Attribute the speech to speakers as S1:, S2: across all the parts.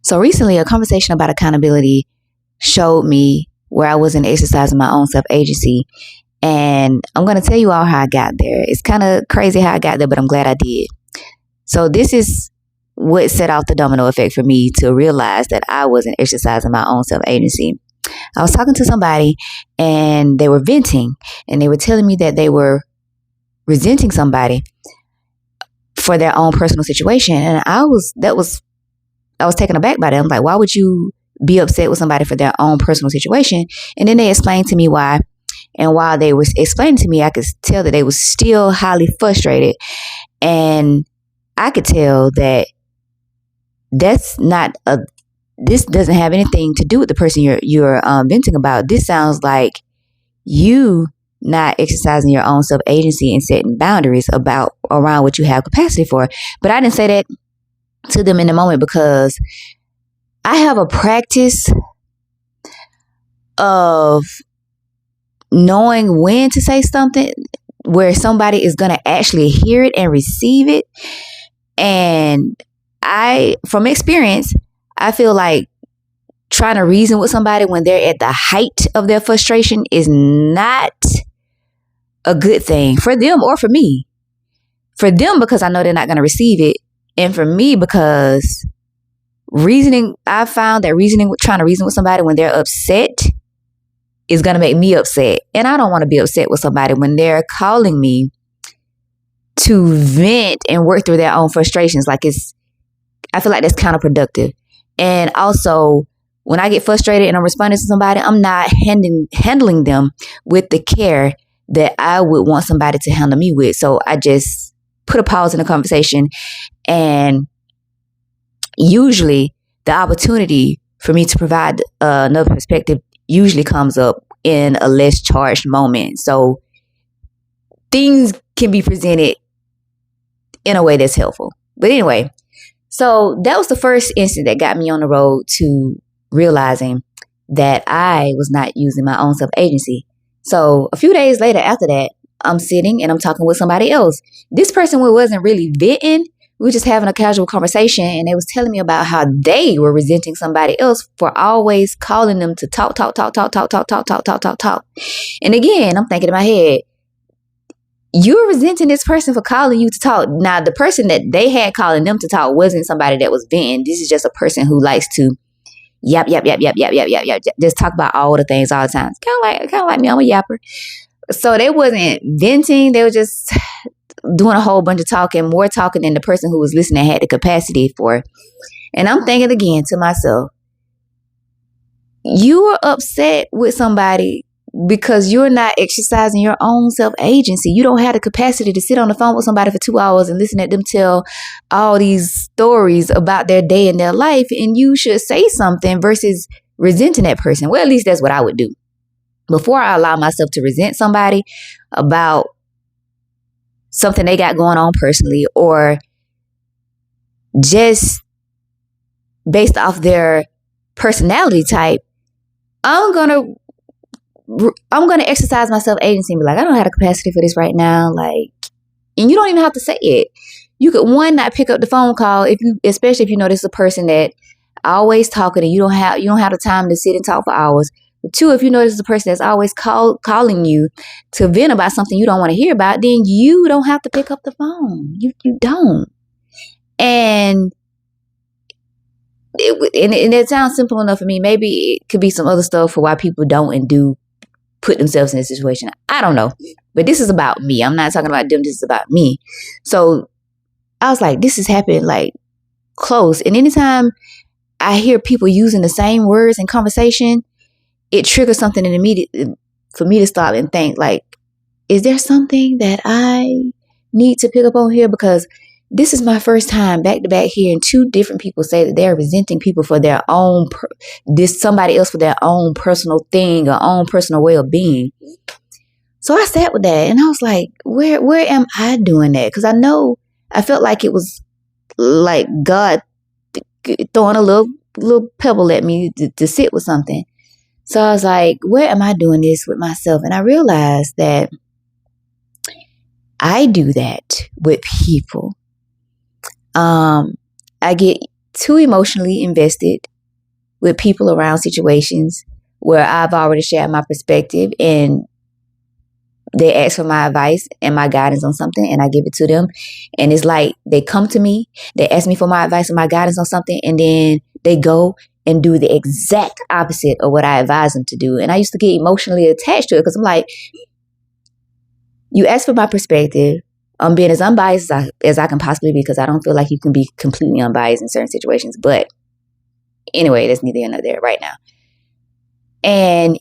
S1: So recently, a conversation about accountability showed me where I wasn't exercising my own self-agency. And I'm going to tell you all how I got there. It's kind of crazy how I got there, but I'm glad I did. So this is what set off the domino effect for me to realize that I wasn't exercising my own self-agency. I was talking to somebody and they were venting, and they were telling me that they were resenting somebody for their own personal situation. And I was taken aback by that. I'm like, why would you be upset with somebody for their own personal situation? And then they explained to me why. And while they were explaining to me, I could tell that they were still highly frustrated. And I could tell that this doesn't have anything to do with the person you're venting about. This sounds like you not exercising your own self-agency and setting boundaries around what you have capacity for. But I didn't say that to them in the moment because I have a practice of knowing when to say something where somebody is going to actually hear it and receive it. And from experience, I feel like trying to reason with somebody when they're at the height of their frustration is not a good thing for them or for me. For them, because I know they're not going to receive it. And for me, because I found that trying to reason with somebody when they're upset is going to make me upset. And I don't want to be upset with somebody when they're calling me to vent and work through their own frustrations. I feel like that's counterproductive. And also, when I get frustrated and I'm responding to somebody, I'm not handling them with the care that I would want somebody to handle me with. So I just put a pause in the conversation, and usually the opportunity for me to provide another perspective usually comes up in a less charged moment. So things can be presented in a way that's helpful. But anyway, so that was the first instance that got me on the road to realizing that I was not using my own self-agency. So a few days later after that, I'm sitting and I'm talking with somebody else. This person wasn't really venting. We were just having a casual conversation, and they was telling me about how they were resenting somebody else for always calling them to talk. And again, I'm thinking in my head, you're resenting this person for calling you to talk. Now, the person that they had calling them to talk wasn't somebody that was venting. This is just a person who likes to yap. Just talk about all the things all the time. Kind of like me. I'm a yapper. So they wasn't venting. They were just doing a whole bunch of talking, more talking than the person who was listening had the capacity for. And I'm thinking again to myself, you are upset with somebody because you're not exercising your own self-agency. You don't have the capacity to sit on the phone with somebody for 2 hours and listen to them tell all these stories about their day and their life. And you should say something versus resenting that person. Well, at least that's what I would do. Before I allow myself to resent somebody about something they got going on personally, or just based off their personality type, I'm gonna exercise my self-agency and be like, I don't have the capacity for this right now. And you don't even have to say it. You could, one, not pick up the phone call especially if you know this is a person that always talking and you don't have the time to sit and talk for hours. But two, if you know this is a person that's always calling you to vent about something you don't want to hear about, then you don't have to pick up the phone. You don't. And it sounds simple enough for me. Maybe it could be some other stuff for why people don't and do put themselves in this situation. I don't know. But this is about me. I'm not talking about them. This is about me. So I was like, this is happening close. And anytime I hear people using the same words in conversation, it triggers something in me for me to stop and think, is there something that I need to pick up on here? Because this is my first time back to back hearing two different people say that they're resenting people for their own, somebody else for their own personal thing or own personal well-being. So I sat with that and I was like, where am I doing that? Because I felt like it was like God throwing a little pebble at me to sit with something. So I was like, where am I doing this with myself? And I realized that I do that with people. I get too emotionally invested with people around situations where I've already shared my perspective and they ask for my advice and my guidance on something and I give it to them. And it's like they come to me, they ask me for my advice and my guidance on something, and then they go and do the exact opposite of what I advise them to do. And I used to get emotionally attached to it because I'm like, you ask for my perspective. I'm being as unbiased as I can possibly be because I don't feel like you can be completely unbiased in certain situations. But anyway, that's neither here nor there right now. And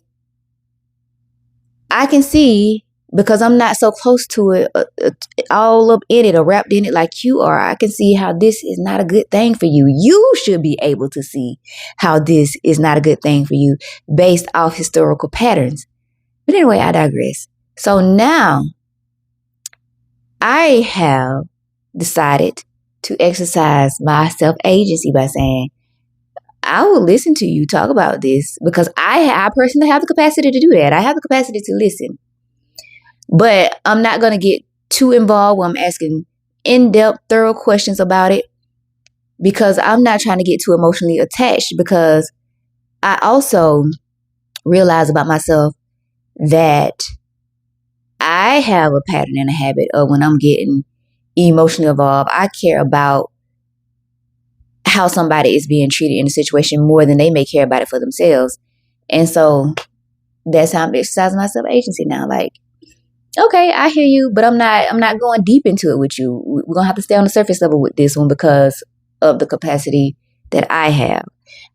S1: I can see, because I'm not so close to it, all up in it or wrapped in it like you are, I can see how this is not a good thing for you. You should be able to see how this is not a good thing for you based off historical patterns. But anyway, I digress. So now I have decided to exercise my self-agency by saying, I will listen to you talk about this because I personally have the capacity to do that. I have the capacity to listen. But I'm not going to get too involved when I'm asking in-depth, thorough questions about it because I'm not trying to get too emotionally attached, because I also realize about myself that I have a pattern and a habit of when I'm getting emotionally involved, I care about how somebody is being treated in a situation more than they may care about it for themselves. And so that's how I'm exercising my self-agency now. Like, okay, I hear you, but I'm not going deep into it with you. We're going to have to stay on the surface level with this one because of the capacity that I have.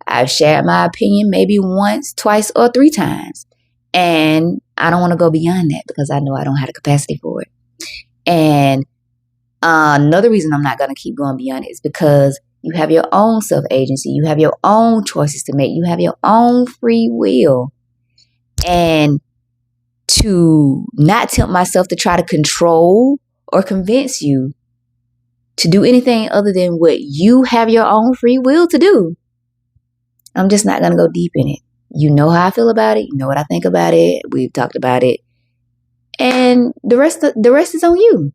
S1: I've shared my opinion maybe once, twice, or 3 times. And I don't want to go beyond that because I know I don't have the capacity for it. And another reason I'm not going to keep going beyond it is because you have your own self-agency. You have your own choices to make. You have your own free will. And to not tempt myself to try to control or convince you to do anything other than what you have your own free will to do, I'm just not going to go deep in it. You know how I feel about it. You know what I think about it. We've talked about it. And the rest is on you.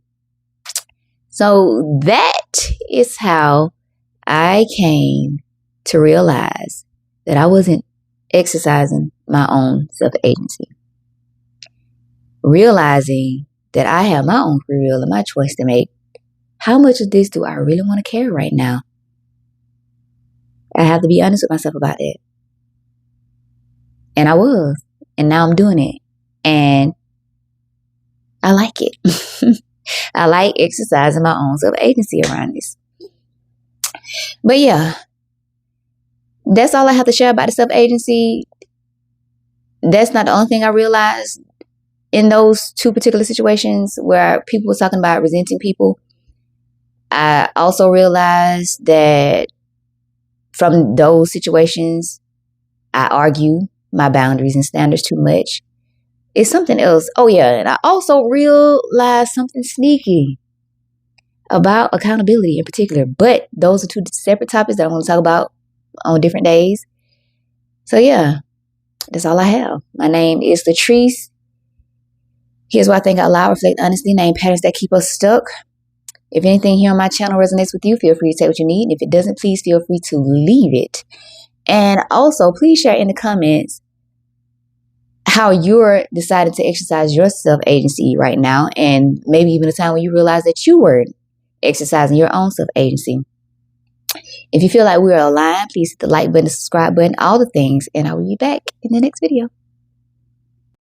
S1: So that is how I came to realize that I wasn't exercising my own self-agency. Realizing that I have my own free will and my choice to make. How much of this do I really want to carry right now? I have to be honest with myself about it. And I was. And now I'm doing it. And I like it. I like exercising my own self-agency around this. But yeah, that's all I have to share about the self-agency. That's not the only thing I realized in those 2 particular situations where people were talking about resenting people. I also realized that from those situations, I argue my boundaries and standards too much. It's something else. Oh yeah, and I also realized something sneaky about accountability in particular. But those are 2 separate topics that I want to talk about on different days. So yeah, that's all I have. My name is Latrice. Here's what I think out loud, reflect honestly, name patterns that keep us stuck. If anything here on my channel resonates with you, feel free to take what you need. And if it doesn't, please feel free to leave it. And also, please share in the comments how you're deciding to exercise your self-agency right now, and maybe even a time when you realize that you were exercising your own self-agency. If you feel like we're aligned, please hit the like button, the subscribe button, all the things, and I will be back in the next video.